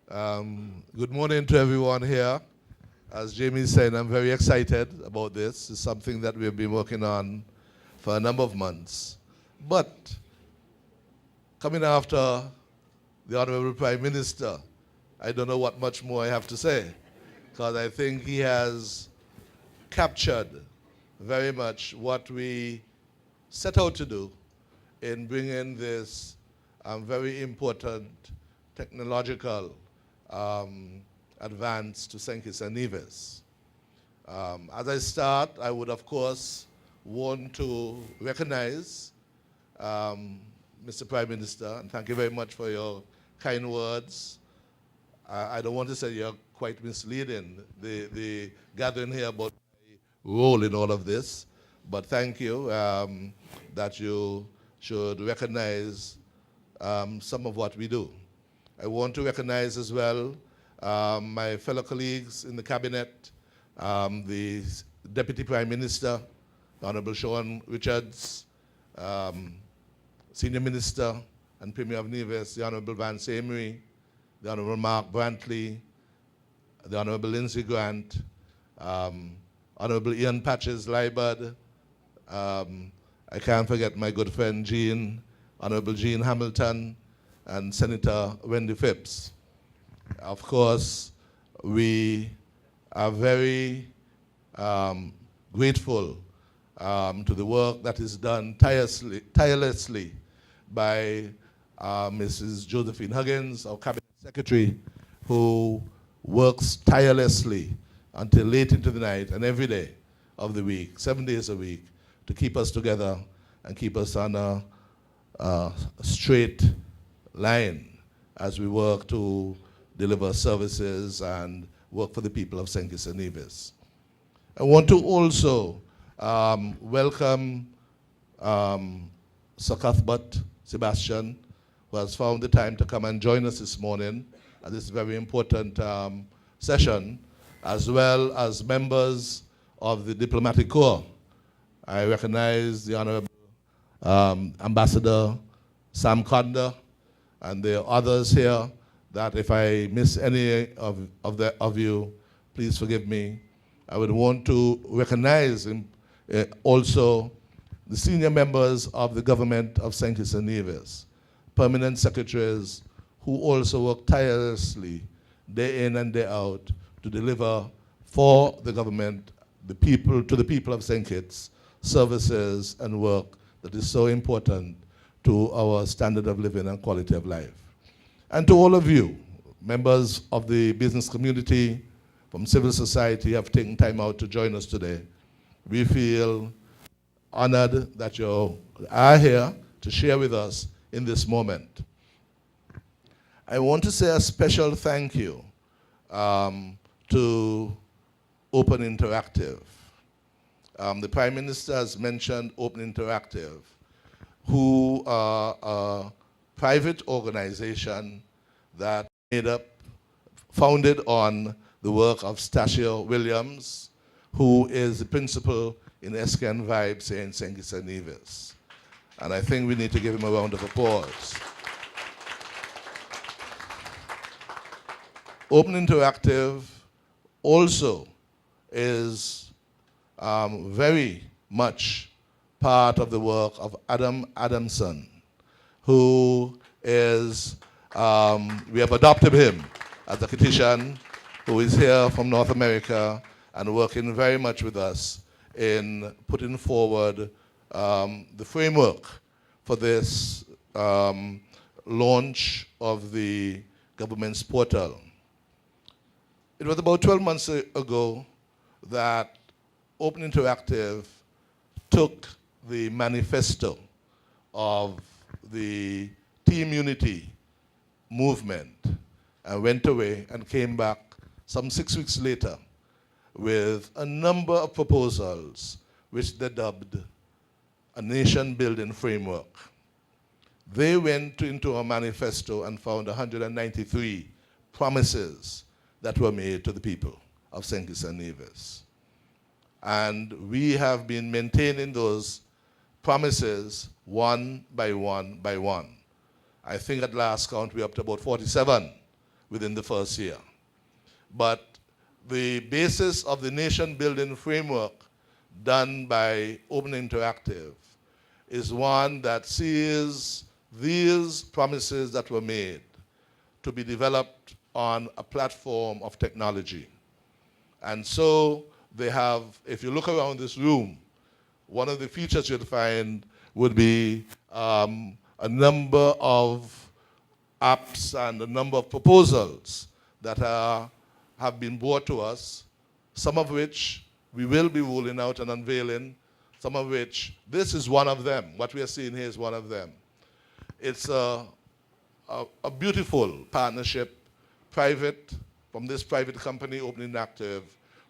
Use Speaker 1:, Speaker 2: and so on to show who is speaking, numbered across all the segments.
Speaker 1: Good morning to everyone here. As Jamie said, I'm very excited about this. It's something that we've been working on for a number of months. But coming after the Honorable Prime Minister, I don't know what much more I have to say, because I think he has captured very much what we set out to do in bringing this very important technological advance to St. Kitts and Nevis. As I start, I would, of course, want to recognize Mr. Prime Minister, and thank you very much for your kind words. I don't want to say you're quite misleading the gathering here about my role in all of this, but thank you that you should recognize some of what we do. I want to recognize as well my fellow colleagues in the cabinet, the Deputy Prime Minister, the Honorable Sean Richards, Senior Minister and Premier of Nevis, the Honorable Vance Amory, the Honorable Mark Brantley, the Honorable Lindsay Grant, Honorable Ian Patches Liebard, I can't forget my good friend Jean, Honorable Jean Hamilton, and Senator Wendy Phipps. Of course, we are very grateful to the work that is done tirelessly by Mrs. Josephine Huggins, our Cabinet Secretary, who works tirelessly until late into the night and every day of the week, 7 days a week, to keep us together and keep us on a straight line as we work to deliver services and work for the people of St. Kitts and Nevis. I want to also welcome Sir Cuthbert Sebastian, who has found the time to come and join us this morning at this very important session, as well as members of the Diplomatic Corps. I recognize the Honorable Ambassador Sam Conda, and there are others here that if I miss any of you, please forgive me. I would want to recognize also the senior members of the government of St. Kitts and Nevis, permanent secretaries who also work tirelessly day in and day out to deliver for the government, to the people of St. Kitts, services and work that is so important to our standard of living and quality of life. And to all of you, members of the business community, from civil society, have taken time out to join us today. We feel honored that you are here to share with us in this moment. I want to say a special thank you to Open Interactive. The Prime Minister has mentioned Open Interactive, who are a private organization that founded on the work of Stachio Williams, who is the principal in SKN Vibes here in St. Kitts and Nevis. And I think we need to give him a round of applause. Open Interactive also is very much part of the work of Adam Adamson, who is, we have adopted him as a Kittitian, who is here from North America and working very much with us in putting forward the framework for this launch of the government's portal. It was about 12 months ago that Open Interactive took the manifesto of the Team Unity movement and went away and came back some 6 weeks later with a number of proposals which they dubbed a nation-building framework. They went into a manifesto and found 193 promises that were made to the people of St. Kitts and Nevis. And we have been maintaining those promises one by one by one. I think at last count we're up to about 47, within the first year. But the basis of the nation-building framework done by Open Interactive is one that sees these promises that were made to be developed on a platform of technology. And so they have, if you look around this room, one of the features you'll find would be a number of apps and a number of proposals that have been brought to us, some of which we will be rolling out and unveiling, some of which, this is one of them. What we are seeing here is one of them. It's a beautiful partnership, from this private company, Open Interactive,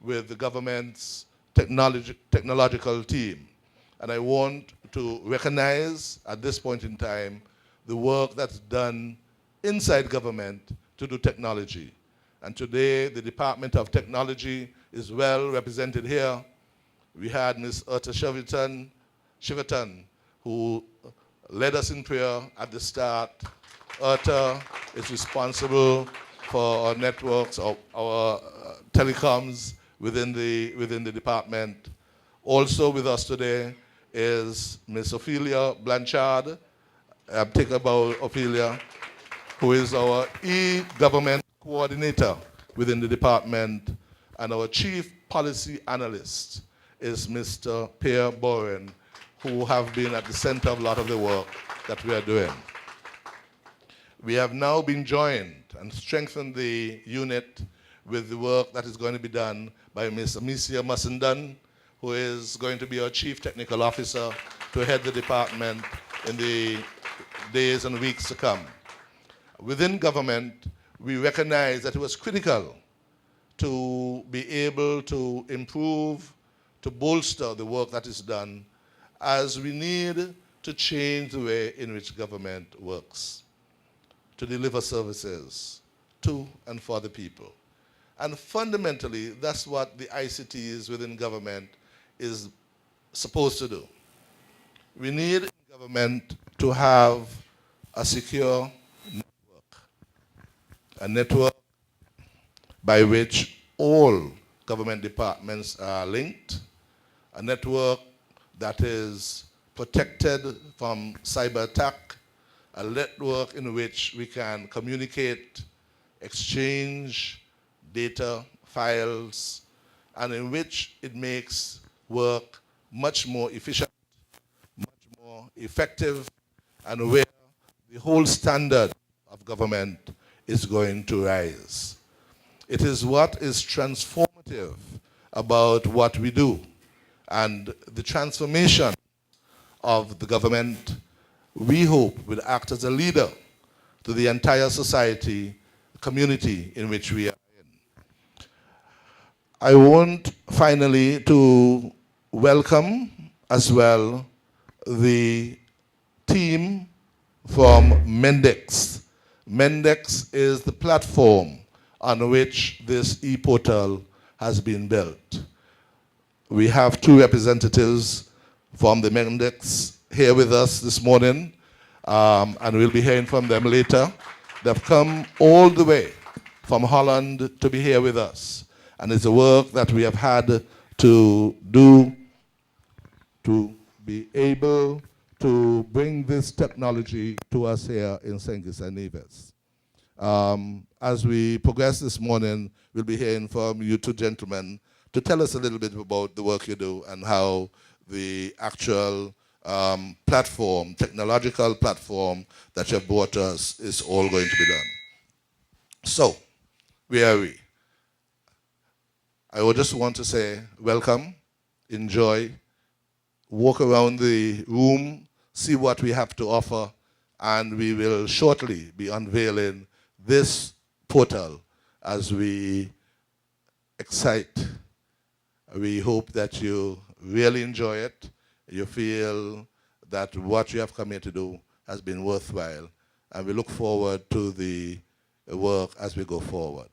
Speaker 1: with the government's technological team. And I want to recognize at this point in time the work that's done inside government to do technology. And today, the Department of Technology is well represented here. We had Ms. Urta Shiverton, who led us in prayer at the start. Urta is responsible for our networks, our telecoms within the department. Also with us today is Ms. Ophelia Blanchard. I'm thinking about Ophelia, who is our e-government coordinator within the department, and our chief policy analyst is Mr. Pierre Byron, who have been at the center of a lot of the work that we are doing. We have now been joined and strengthened the unit with the work that is going to be done by Ms. Amicia Massendan, who is going to be our chief technical officer to head the department in the days and weeks to come. Within government, we recognize that it was critical to be able to improve, to bolster the work that is done, as we need to change the way in which government works, to deliver services to and for the people. And fundamentally, that's what the ICTs within government is supposed to do. We need government to have a secure a network by which all government departments are linked, a network that is protected from cyber attack, a network in which we can communicate, exchange data, files, and in which it makes work much more efficient, much more effective, and where the whole standard of government is going to rise. It is what is transformative about what we do, and the transformation of the government, we hope, will act as a leader to the entire society, community in which we are in. I want finally to welcome as well the team from Mendex. Mendex is the platform on which this e-portal has been built. We have two representatives from the Mendex here with us this morning, and we'll be hearing from them later. They've come all the way from Holland to be here with us, and it's a work that we have had to do to be able to bring this technology to us here in St. Kitts and Nevis. As we progress this morning, we'll be hearing from you two gentlemen to tell us a little bit about the work you do and how the actual platform, technological platform that you have brought us is all going to be done. So, where are we? I would just want to say welcome, enjoy, walk around the room, see what we have to offer, and we will shortly be unveiling this portal as we excite. We hope that you really enjoy it. You feel that what you have come here to do has been worthwhile, and we look forward to the work as we go forward.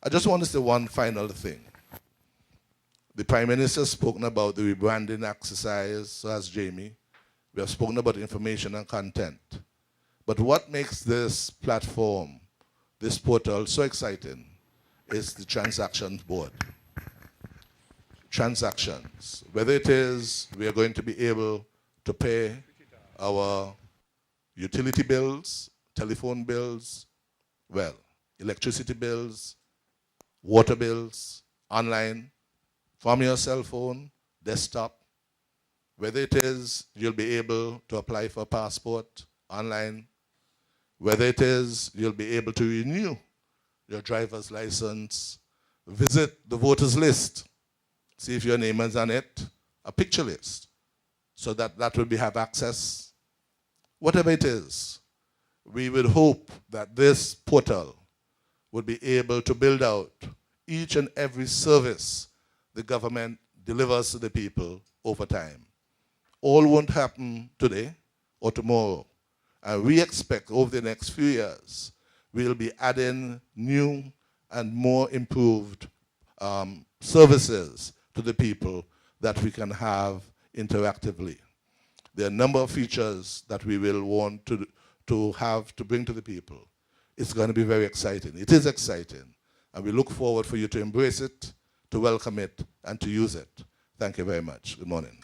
Speaker 1: I just want to say one final thing. The Prime Minister has spoken about the rebranding exercise, so has Jamie. We have spoken about information and content. But what makes this platform, this portal so exciting is the transactions board. Transactions, whether it is we are going to be able to pay our utility bills, telephone bills, well, electricity bills, water bills, online, from your cell phone, desktop, whether it is you'll be able to apply for a passport online, whether it is you'll be able to renew your driver's license, visit the voters list, see if your name is on it, a picture list, so that that will have access. Whatever it is, we would hope that this portal would be able to build out each and every service the government delivers to the people over time. All won't happen today or tomorrow. And we expect over the next few years, we'll be adding new and more improved services to the people that we can have interactively. There are a number of features that we will want to have to bring to the people. It's going to be very exciting. It is exciting. And we look forward for you to embrace it, to welcome it, and to use it. Thank you very much. Good morning.